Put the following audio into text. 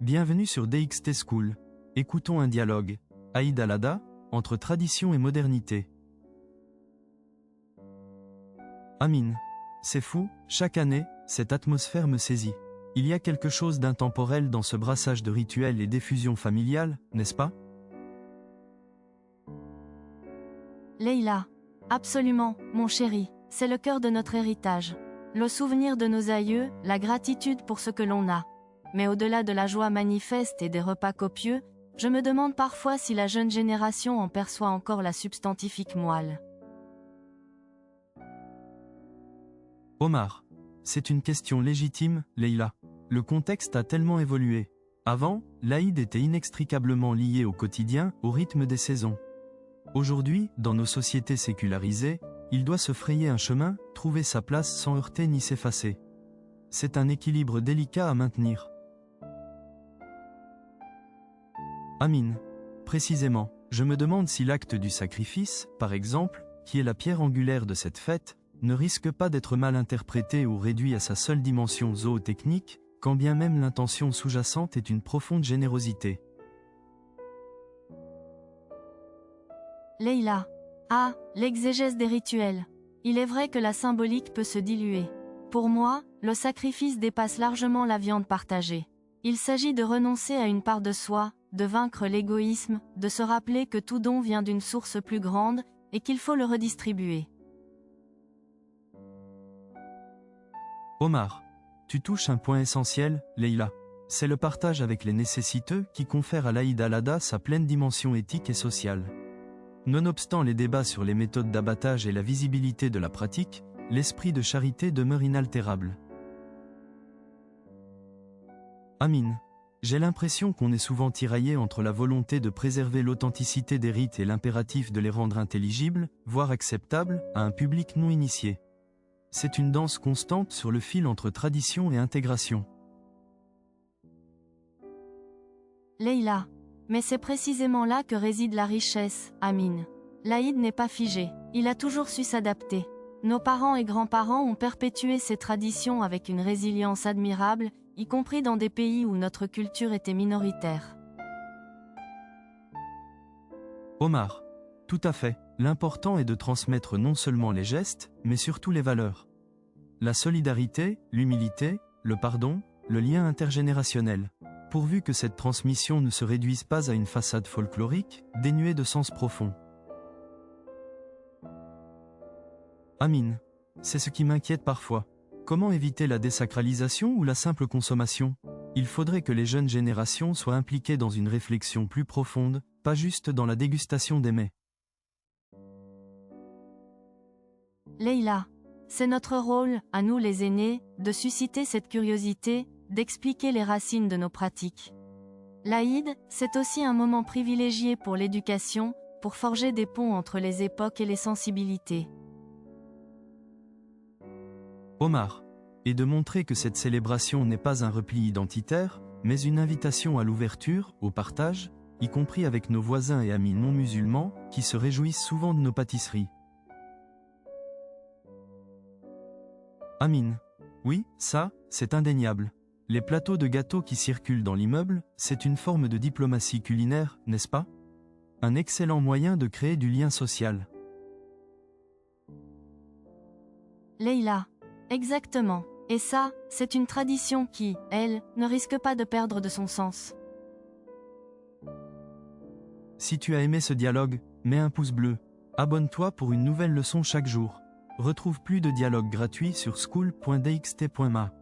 Bienvenue sur DXT School. Écoutons un dialogue, Aïd Alada, entre tradition et modernité. Amine. C'est fou, chaque année, cette atmosphère me saisit. Il y a quelque chose d'intemporel dans ce brassage de rituels et d'effusions familiales, n'est-ce pas? Leïla. Absolument, mon chéri, c'est le cœur de notre héritage. Le souvenir de nos aïeux, la gratitude pour ce que l'on a. Mais au-delà de la joie manifeste et des repas copieux, je me demande parfois si la jeune génération en perçoit encore la substantifique moelle. Omar. C'est une question légitime, Leïla. Le contexte a tellement évolué. Avant, l'Aïd était inextricablement lié au quotidien, au rythme des saisons. Aujourd'hui, dans nos sociétés sécularisées, il doit se frayer un chemin, trouver sa place sans heurter ni s'effacer. C'est un équilibre délicat à maintenir. Amine. Précisément, je me demande si l'acte du sacrifice, par exemple, qui est la pierre angulaire de cette fête, ne risque pas d'être mal interprété ou réduit à sa seule dimension zootechnique, quand bien même l'intention sous-jacente est une profonde générosité. Leïla. Ah, l'exégèse des rituels. Il est vrai que la symbolique peut se diluer. Pour moi, le sacrifice dépasse largement la viande partagée. Il s'agit de renoncer à une part de soi, de vaincre l'égoïsme, de se rappeler que tout don vient d'une source plus grande et qu'il faut le redistribuer. Omar. Tu touches un point essentiel, Leïla. C'est le partage avec les nécessiteux qui confère à l'Aïd Alada sa pleine dimension éthique et sociale. Nonobstant les débats sur les méthodes d'abattage et la visibilité de la pratique, l'esprit de charité demeure inaltérable. Amine. J'ai l'impression qu'on est souvent tiraillé entre la volonté de préserver l'authenticité des rites et l'impératif de les rendre intelligibles, voire acceptables, à un public non initié. C'est une danse constante sur le fil entre tradition et intégration. Leïla. Mais c'est précisément là que réside la richesse, Amine. L'Aïd n'est pas figé, il a toujours su s'adapter. Nos parents et grands-parents ont perpétué ces traditions avec une résilience admirable, y compris dans des pays où notre culture était minoritaire. Omar. Tout à fait. L'important est de transmettre non seulement les gestes, mais surtout les valeurs. La solidarité, l'humilité, le pardon, le lien intergénérationnel. Pourvu que cette transmission ne se réduise pas à une façade folklorique, dénuée de sens profond. Amine. C'est ce qui m'inquiète parfois. Comment éviter la désacralisation ou la simple consommation? Il faudrait que les jeunes générations soient impliquées dans une réflexion plus profonde, pas juste dans la dégustation des mets. Leïla. C'est notre rôle, à nous les aînés, de susciter cette curiosité, d'expliquer les racines de nos pratiques. L'Aïd, c'est aussi un moment privilégié pour l'éducation, pour forger des ponts entre les époques et les sensibilités. Omar. Et de montrer que cette célébration n'est pas un repli identitaire, mais une invitation à l'ouverture, au partage, y compris avec nos voisins et amis non musulmans, qui se réjouissent souvent de nos pâtisseries. Amine. Oui, ça, c'est indéniable. Les plateaux de gâteaux qui circulent dans l'immeuble, c'est une forme de diplomatie culinaire, n'est-ce pas? Un excellent moyen de créer du lien social. Leïla. Exactement. Et ça, c'est une tradition qui, elle, ne risque pas de perdre de son sens. Si tu as aimé ce dialogue, mets un pouce bleu. Abonne-toi pour une nouvelle leçon chaque jour. Retrouve plus de dialogues gratuits sur school.dxt.ma.